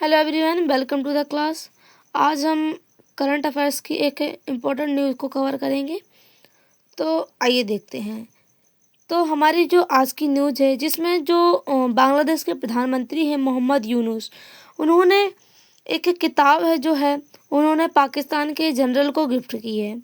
Hello everyone, welcome to the class. आज हम current affairs की एक इम्पोर्टेंट न्यूज़ को कवर करेंगे। तो आइए देखते हैं। तो हमारी जो आज की न्यूज़ है, जिसमें जो बांग्लादेश के प्रधानमंत्री हैं मोहम्मद यूनुस, उन्होंने एक किताब है जो है उन्होंने पाकिस्तान के जनरल को गिफ्ट की है।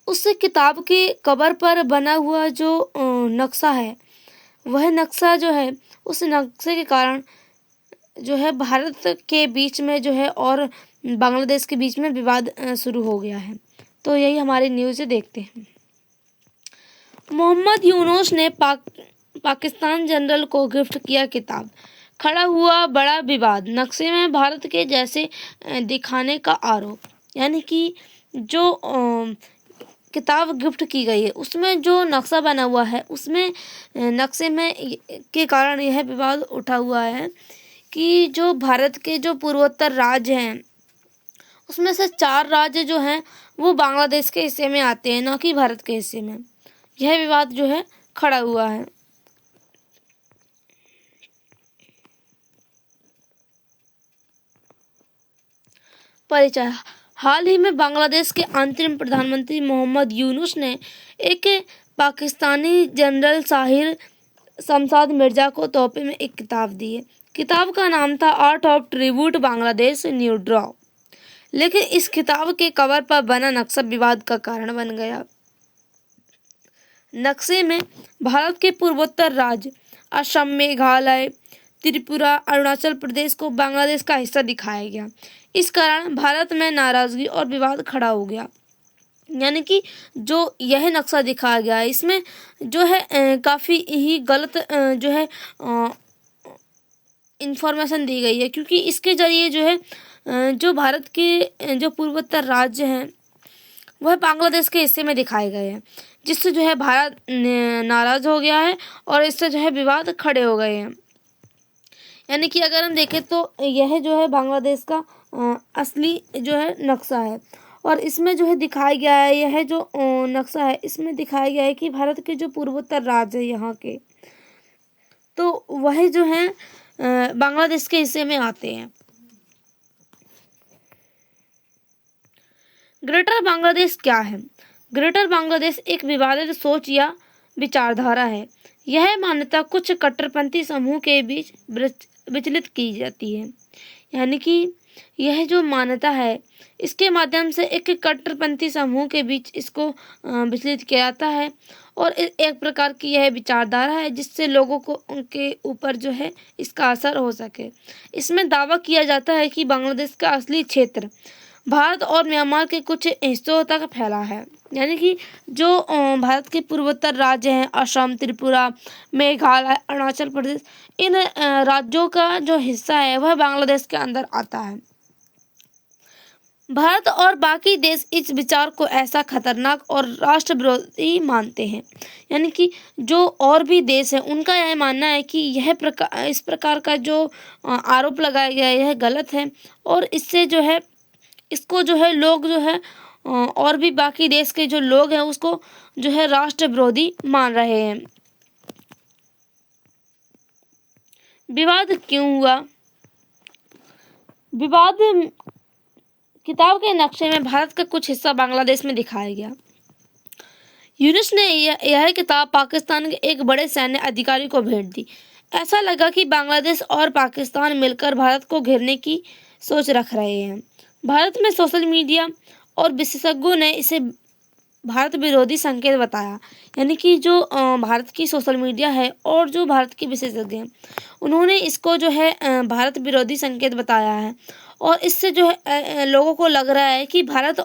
उस किताब की कवर पर बना हुआ जो नक्शा है, वह नक्शा जो है, उस नक्शे के कारण जो है भारत के बीच में जो है और बांग्लादेश के बीच में विवाद शुरू हो गया है। तो यही हमारी न्यूज़ है, देखते हैं। मोहम्मद यूनुस ने पाकिस्तान जनरल को गिफ्ट किया किताब, खड़ा हुआ बड़ा विवाद, नक्शे में भारत के जैसे दिखाने का आरोप। यानी कि जो किताब गिफ्ट की गई है, उसमें जो नक्शा बना हुआ है, उसमें नक्शे में के कारण यह विवाद उठा हुआ है कि जो भारत के जो पूर्वोत्तर राज्य हैं, उसमें से 4 राज्य जो हैं वो बांग्लादेश के हिस्से में आते हैं, ना कि भारत के हिस्से में। यह विवाद जो है खड़ा हुआ है। परिचय। हाल ही में बांग्लादेश के अंतरिम प्रधानमंत्री मोहम्मद यूनुस ने एक पाकिस्तानी जनरल साहिर शमशाद मिर्जा को तोहफे में एक किताब दी है। किताब का नाम था art of tribute Bangladesh new draw, लेकिन इस किताब के कवर पर बना नक्शा विवाद का कारण बन गया। नक्शे में भारत के पूर्वोत्तर राज्य असम, मेघालय, त्रिपुरा, अरुणाचल प्रदेश को बांग्लादेश का हिस्सा दिखाया गया। इस कारण भारत में नाराजगी और विवाद खड़ा हो गया। यानी कि जो यह नक्शा दिखाया गया है, इसमें जो है काफ़ी ही गलत जो है इंफॉर्मेशन दी गई है, क्योंकि इसके जरिए जो है जो भारत के जो पूर्वोत्तर राज्य हैं वह बांग्लादेश के हिस्से में दिखाए गए हैं, जिससे जो है भारत नाराज हो गया है और इससे जो है विवाद खड़े हो गए हैं। यानी कि अगर हम देखें तो यह जो है बांग्लादेश का असली जो है नक्शा है, और इसमें जो है दिखाया गया है, यह जो नक्शा है इसमें दिखाया गया है कि भारत के जो पूर्वोत्तर राज्य है यहाँ के, तो वह जो है बांग्लादेश के हिस्से में आते हैं। ग्रेटर बांग्लादेश क्या है? ग्रेटर बांग्लादेश एक विवादित सोच या विचारधारा है। यह मान्यता कुछ कट्टरपंथी समूह के बीच विचलित की जाती है। यानी कि यह जो मान्यता है, इसके माध्यम से एक कट्टरपंथी समूह के बीच इसको विचलित किया जाता है, और एक प्रकार की यह विचारधारा है जिससे लोगों को उनके ऊपर जो है इसका असर हो सके। इसमें दावा किया जाता है कि बांग्लादेश का असली क्षेत्र भारत और म्यांमार के कुछ हिस्सों तक फैला है। यानी कि जो भारत के पूर्वोत्तर राज्य हैं, असम, त्रिपुरा, मेघालय, अरुणाचल प्रदेश, इन राज्यों का जो हिस्सा है वह बांग्लादेश के अंदर आता है। भारत और बाकी देश इस विचार को ऐसा खतरनाक और राष्ट्र विरोधी मानते हैं। यानी कि जो और भी देश हैं, उनका यह मानना है कि इस प्रकार का जो आरोप लगाया गया है यह गलत है, और इससे जो है इसको जो है लोग जो है और भी बाकी देश के जो लोग हैं उसको जो है राष्ट्र विरोधी मान रहे हैं। विवाद क्यों हुआ? विवाद किताब के नक्शे में भारत का कुछ हिस्सा बांग्लादेश में दिखाया गया। यूनुस ने यह किताब पाकिस्तान के एक बड़े सैन्य अधिकारी को भेंट दी। ऐसा लगा कि बांग्लादेश और पाकिस्तान मिलकर भारत को घेरने की सोच रख रहे हैं। भारत में सोशल मीडिया और विशेषज्ञों ने इसे भारत विरोधी संकेत बताया। यानी कि जो भारत की सोशल मीडिया है और जो भारत के विशेषज्ञ हैं, उन्होंने इसको जो है भारत विरोधी संकेत बताया है, और इससे जो है लोगों को लग रहा है कि भारत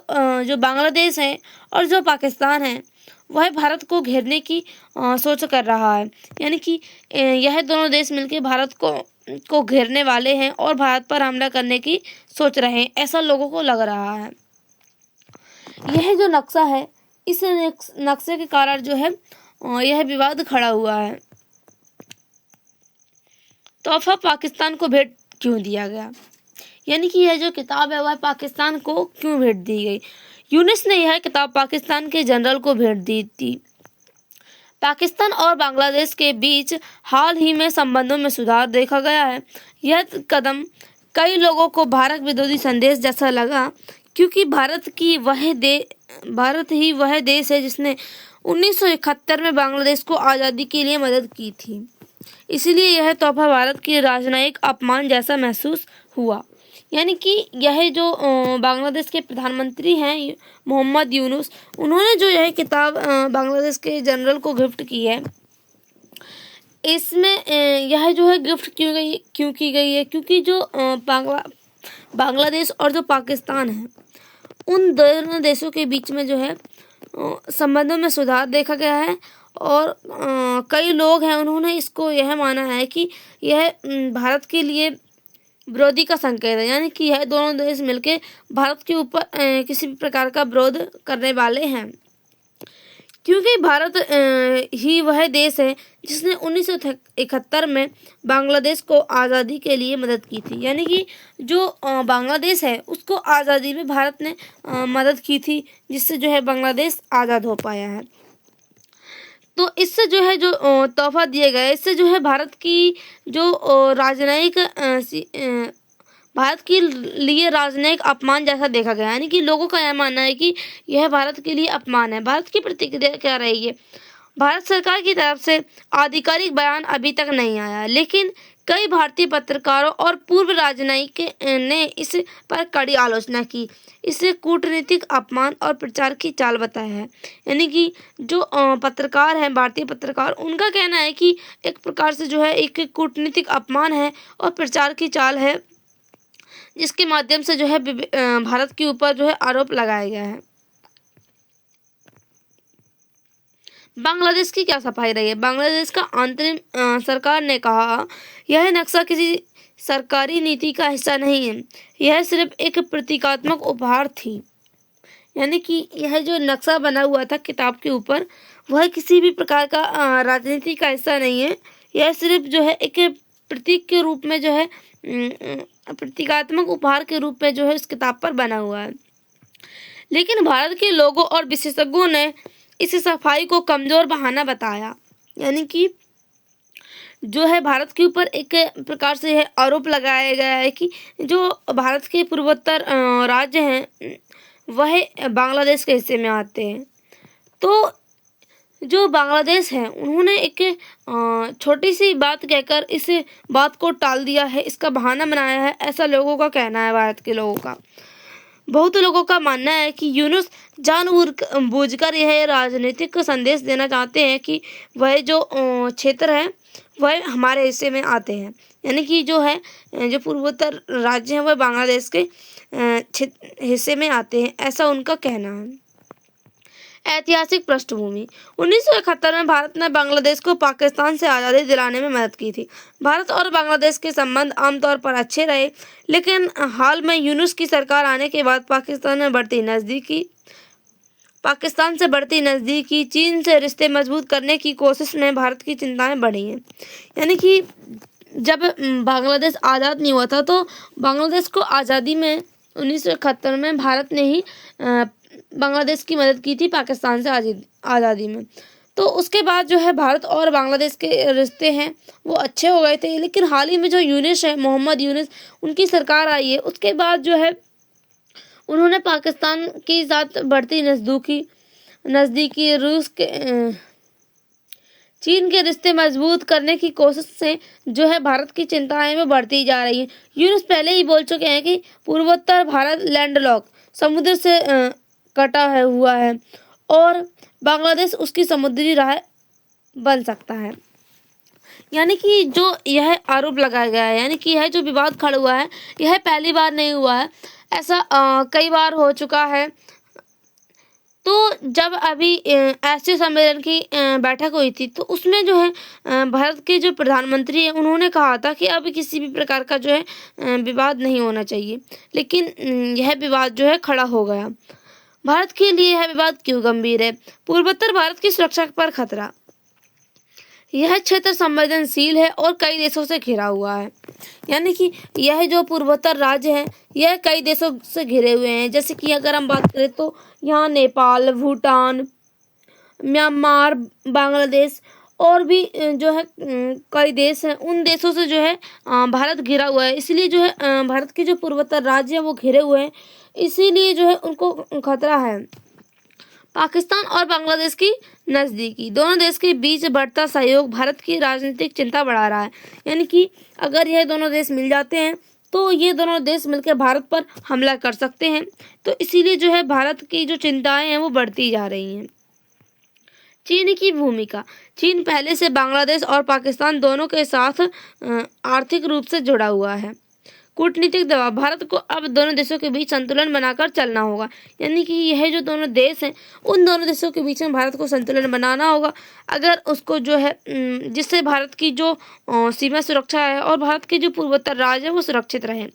जो बांग्लादेश है और जो पाकिस्तान है वह भारत को घेरने की सोच कर रहा है। यानी कि यह दोनों देश मिलकर भारत को घेरने वाले हैं और भारत पर हमला करने की सोच रहे हैं, ऐसा लोगों को लग रहा है। यह जो नक्शा है, इस नक्शे के कारण जो है यह विवाद खड़ा हुआ है। तोहफा पाकिस्तान को भेंट क्यों दिया गया? यानी कि यह जो किताब है वह पाकिस्तान को क्यों भेंट दी गई? यूनुस ने यह किताब पाकिस्तान के जनरल को भेंट दी थी। पाकिस्तान और बांग्लादेश के बीच हाल ही में संबंधों में सुधार देखा गया है। यह कदम कई लोगों को भारत विरोधी संदेश जैसा लगा, क्योंकि भारत ही वह देश है जिसने 1971 में बांग्लादेश को आज़ादी के लिए मदद की थी। इसलिए यह तोहफा भारत की राजनयिक अपमान जैसा महसूस हुआ। यानी कि यह जो बांग्लादेश के प्रधानमंत्री हैं मोहम्मद यूनुस, उन्होंने जो यह किताब बांग्लादेश के जनरल को गिफ्ट की है, इसमें यह जो है गिफ्ट क्यों की गई है, क्योंकि जो बांग्लादेश और जो पाकिस्तान है, उन दोनों देशों के बीच में जो है संबंधों में सुधार देखा गया है। और कई लोग हैं, उन्होंने इसको यह माना है कि यह भारत के लिए विरोधी का संकेत है, यानी कि यह दोनों देश मिलकर भारत के ऊपर किसी भी प्रकार का विरोध करने वाले हैं, क्योंकि भारत ही वह देश है जिसने 1971 में बांग्लादेश को आज़ादी के लिए मदद की थी। यानी कि जो बांग्लादेश है उसको आज़ादी में भारत ने मदद की थी, जिससे जो है बांग्लादेश आज़ाद हो पाया है। तो इससे जो है जो तोहफा दिया गया है, इससे जो है भारत की जो राजनयिक भारत के लिए राजनयिक अपमान जैसा देखा गया। यानी कि लोगों का यह मानना है कि यह भारत के लिए अपमान है। भारत की प्रतिक्रिया क्या रहेगी? भारत सरकार की तरफ से आधिकारिक बयान अभी तक नहीं आया, लेकिन कई भारतीय पत्रकारों और पूर्व राजनयिक ने इस पर कड़ी आलोचना की। इसे कूटनीतिक अपमान और प्रचार की चाल बताया है। यानी कि जो पत्रकार हैं, भारतीय पत्रकार, उनका कहना है कि एक प्रकार से जो है एक कूटनीतिक अपमान है और प्रचार की चाल है, जिसके माध्यम से जो है भारत के ऊपर जो है आरोप लगाया गया है। बांग्लादेश की क्या सफाई रही है? बांग्लादेश का अंतरिम सरकार ने कहा, यह नक्शा किसी सरकारी नीति का हिस्सा नहीं है, यह सिर्फ एक प्रतीकात्मक उपहार थी। यानी कि यह जो नक्शा बना हुआ था किताब के ऊपर, वह किसी भी प्रकार का राजनीति का हिस्सा नहीं है, यह सिर्फ जो है एक प्रतीक के रूप में जो है प्रतीकात्मक उपहार के रूप में जो है इस किताब पर बना हुआ है। लेकिन भारत के लोगों और विशेषज्ञों ने इस सफाई को कमजोर बहाना बताया। यानी कि जो है भारत के ऊपर एक प्रकार से यह आरोप लगाया गया है कि जो भारत के पूर्वोत्तर राज्य हैं वह बांग्लादेश के हिस्से में आते हैं। तो जो बांग्लादेश है उन्होंने एक छोटी सी बात कहकर इस बात को टाल दिया है, इसका बहाना बनाया है, ऐसा लोगों का कहना है। भारत के लोगों का, बहुत लोगों का मानना है कि यूनुस जानबूझकर यह राजनीतिक संदेश देना चाहते हैं कि वह जो क्षेत्र है वह हमारे हिस्से में आते हैं। यानी कि जो है जो पूर्वोत्तर राज्य हैं वह बांग्लादेश के हिस्से में आते हैं, ऐसा उनका कहना है। ऐतिहासिक पृष्ठभूमि: 1971 में भारत ने बांग्लादेश को पाकिस्तान से आज़ादी दिलाने में मदद की थी। भारत और बांग्लादेश के संबंध आमतौर पर अच्छे रहे, लेकिन हाल में यूनुस की सरकार आने के बाद पाकिस्तान से बढ़ती नज़दीकी, चीन से रिश्ते मजबूत करने की कोशिश में भारत की चिंताएं बढ़ी हैं। यानी कि जब बांग्लादेश आज़ाद नहीं हुआ था तो बांग्लादेश को आज़ादी में 1971 में भारत ने ही बांग्लादेश की मदद की थी पाकिस्तान से आज़ादी में। तो उसके बाद जो है भारत और बांग्लादेश के रिश्ते हैं वो अच्छे हो गए थे। लेकिन हाल ही में जो यूनुस है, मोहम्मद यूनुस, उनकी सरकार आई है, उसके बाद जो है उन्होंने पाकिस्तान के साथ बढ़ती नज़दीकी रूस के चीन के रिश्ते मजबूत करने की कोशिश से जो है भारत की चिंताएं में बढ़ती जा रही है। यूनुस पहले ही बोल चुके हैं कि पूर्वोत्तर भारत लैंडलॉक, समुद्र से कटा हुआ है और बांग्लादेश उसकी समुद्री राह बन सकता है। यानी कि जो यह आरोप लगाया गया है, यानी कि यह जो विवाद खड़ा हुआ है, यह पहली बार नहीं हुआ है, ऐसा कई बार हो चुका है। तो जब अभी एससीओ सम्मेलन की बैठक हुई थी तो उसमें जो है भारत के जो प्रधानमंत्री हैं उन्होंने कहा था कि अब किसी भी प्रकार का जो है विवाद नहीं होना चाहिए, लेकिन यह विवाद जो है खड़ा हो गया। भारत के लिए यह विवाद क्यों गंभीर है? पूर्वोत्तर भारत की सुरक्षा पर खतरा। यह क्षेत्र संवेदनशील है और कई देशों से घिरा हुआ है। यानी कि यह जो पूर्वोत्तर राज्य है यह कई देशों से घिरे हुए हैं। जैसे कि अगर हम बात करें तो यहाँ नेपाल, भूटान, म्यांमार, बांग्लादेश और भी जो है कई देश हैं, उन देशों से जो है भारत घिरा हुआ है। इसलिए जो है भारत के जो पूर्वोत्तर राज्य हैं वो घिरे हुए हैं, इसीलिए जो है उनको खतरा है। पाकिस्तान और बांग्लादेश की नज़दीकी, दोनों देश के बीच बढ़ता सहयोग भारत की राजनीतिक चिंता बढ़ा रहा है। यानी कि अगर यह दोनों देश मिल जाते हैं तो ये दोनों देश मिलकर भारत पर हमला कर सकते हैं, तो इसीलिए जो है भारत की जो चिंताएं हैं वो बढ़ती जा रही हैं। चीन की भूमिका, चीन पहले से बांग्लादेश और पाकिस्तान दोनों के साथ आर्थिक रूप से जुड़ा हुआ है। कूटनीतिक दबाव, भारत को अब दोनों देशों के बीच संतुलन बनाकर चलना होगा। यानी कि यह जो दोनों देश हैं उन दोनों देशों के बीच में भारत को संतुलन बनाना होगा, अगर उसको जो है जिससे भारत की जो सीमा सुरक्षा है और भारत के जो पूर्वोत्तर राज्य है वो सुरक्षित रहे।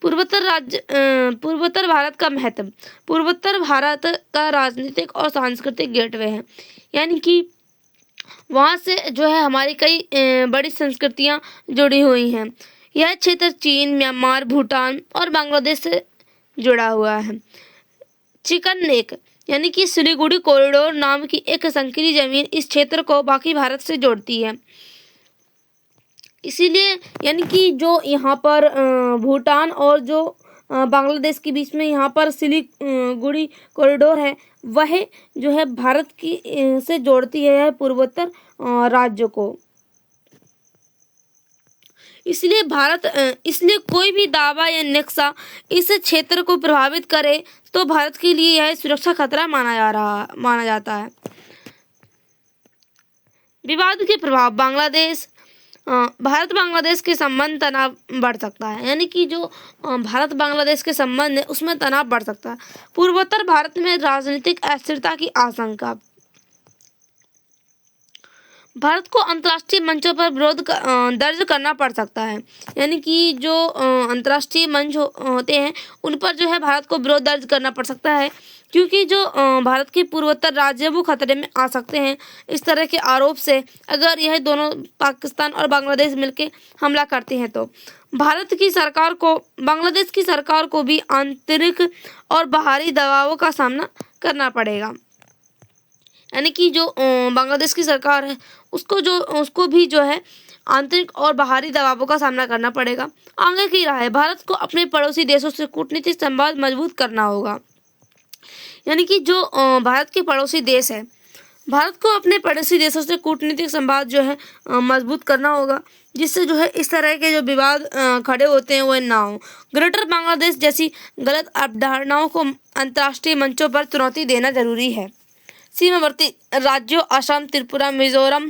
पूर्वोत्तर भारत का महत्व, पूर्वोत्तर भारत का राजनीतिक और सांस्कृतिक गेटवे है। यानी कि वहाँ से जो है हमारी कई बड़ी संस्कृतियाँ जुड़ी हुई हैं। यह क्षेत्र चीन, म्यांमार, भूटान और बांग्लादेश से जुड़ा हुआ है। चिकन नेक यानी कि सिलीगुड़ी कॉरिडोर नाम की एक संकीर्ण जमीन इस क्षेत्र को बाकी भारत से जोड़ती है। इसीलिए यानी कि जो यहाँ पर भूटान और जो बांग्लादेश के बीच में यहाँ पर सिलीगुड़ी कॉरिडोर है, वह जो है भारत की से जोड़ती है पूर्वोत्तर राज्य को। इसलिए कोई भी दावा या नक्शा इस क्षेत्र को प्रभावित करे तो भारत के लिए यह सुरक्षा खतरा माना जाता है। विवाद के प्रभाव, भारत बांग्लादेश के संबंध तनाव बढ़ सकता है। यानी कि जो भारत बांग्लादेश के संबंध है उसमें तनाव बढ़ सकता है। पूर्वोत्तर भारत में राजनीतिक अस्थिरता की आशंका, भारत को अंतर्राष्ट्रीय मंचों पर विरोध दर्ज करना पड़ सकता है। यानी कि जो अंतर्राष्ट्रीय मंच होते हैं उन पर जो है भारत को विरोध दर्ज करना पड़ सकता है, क्योंकि जो भारत के पूर्वोत्तर राज्य वो खतरे में आ सकते हैं इस तरह के आरोप से, अगर यह दोनों पाकिस्तान और बांग्लादेश मिलकर हमला करते हैं तो भारत की सरकार को, बांग्लादेश की सरकार को भी आंतरिक और बाहरी दबावों का सामना करना पड़ेगा। यानी कि जो बांग्लादेश की सरकार है उसको भी जो है आंतरिक और बाहरी दबावों का सामना करना पड़ेगा। आगे की राह है, भारत को अपने पड़ोसी देशों से कूटनीतिक संबंध मजबूत करना होगा। यानी कि जो भारत के पड़ोसी देश है, भारत को अपने पड़ोसी देशों से कूटनीतिक संबंध जो है मजबूत करना होगा, जिससे जो है इस तरह के जो विवाद खड़े होते हैं वो ना हो। ग्रेटर बांग्लादेश जैसी गलत अवधारणाओं को अंतर्राष्ट्रीय मंचों पर चुनौती देना जरूरी है। सीमावर्ती राज्यों असम, त्रिपुरा, मिजोरम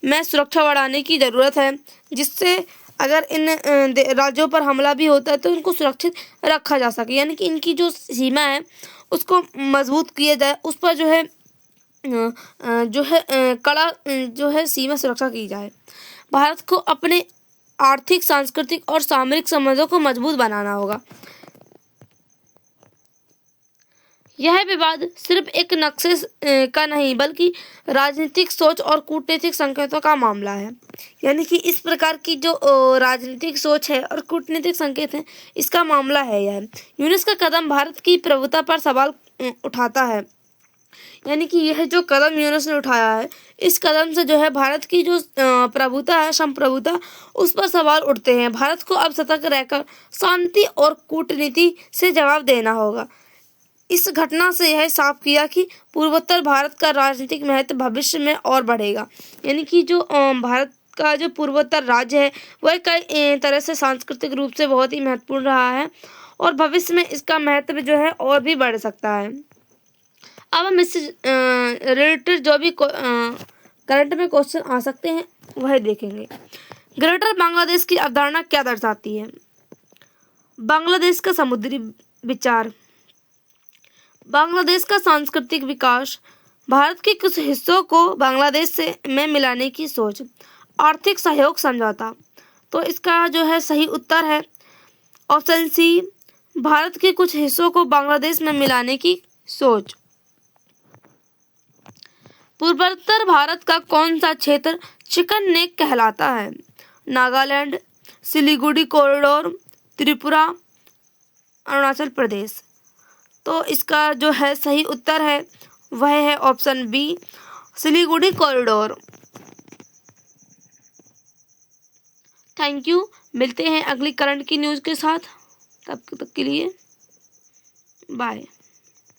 में सुरक्षा बढ़ाने की ज़रूरत है, जिससे अगर इन राज्यों पर हमला भी होता है तो इनको सुरक्षित रखा जा सके। यानी कि इनकी जो सीमा है उसको मजबूत किया जाए, उस पर जो है कड़ा जो है सीमा सुरक्षा की जाए। भारत को अपने आर्थिक, सांस्कृतिक और सामरिक संबंधों को मजबूत बनाना होगा। यह विवाद सिर्फ एक नक्शे का नहीं बल्कि राजनीतिक सोच और कूटनीतिक संकेतों का मामला है। यानी कि इस प्रकार की जो राजनीतिक सोच है और कूटनीतिक संकेत है, इसका मामला है यह। यूनिस का कदम भारत की प्रभुता पर सवाल उठाता है। यानी कि यह जो कदम यूनिस ने उठाया है, इस कदम से जो है भारत की जो प्रभुता है, संप्रभुता, उस पर सवाल उठते हैं। भारत को अब सतर्क रहकर शांति और कूटनीति से जवाब देना होगा। इस घटना से यह साफ किया कि पूर्वोत्तर भारत का राजनीतिक महत्व भविष्य में और बढ़ेगा। यानी कि जो भारत का जो पूर्वोत्तर राज्य है वह कई तरह से सांस्कृतिक रूप से बहुत ही महत्वपूर्ण रहा है और भविष्य में इसका महत्व जो है और भी बढ़ सकता है। अब हम इससे रिलेटेड जो भी करंट में क्वेश्चन आ सकते हैं वह देखेंगे। ग्रेटर बांग्लादेश की अवधारणा क्या दर्शाती है? बांग्लादेश का समुद्री विचार, बांग्लादेश का सांस्कृतिक विकास, भारत के कुछ हिस्सों को बांग्लादेश से में मिलाने की सोच, आर्थिक सहयोग समझौता। तो इसका जो है सही उत्तर है ऑप्शन सी, भारत के कुछ हिस्सों को बांग्लादेश में मिलाने की सोच। पूर्वोत्तर भारत का कौन सा क्षेत्र चिकन नेक कहलाता है? नागालैंड, सिलीगुड़ी कॉरिडोर, त्रिपुरा, अरुणाचल प्रदेश। तो इसका जो है सही उत्तर है वह है option B, Siliguri corridor. Thank you. मिलते हैं अगली करंट की न्यूज़ के साथ, तब तक के लिए बाय।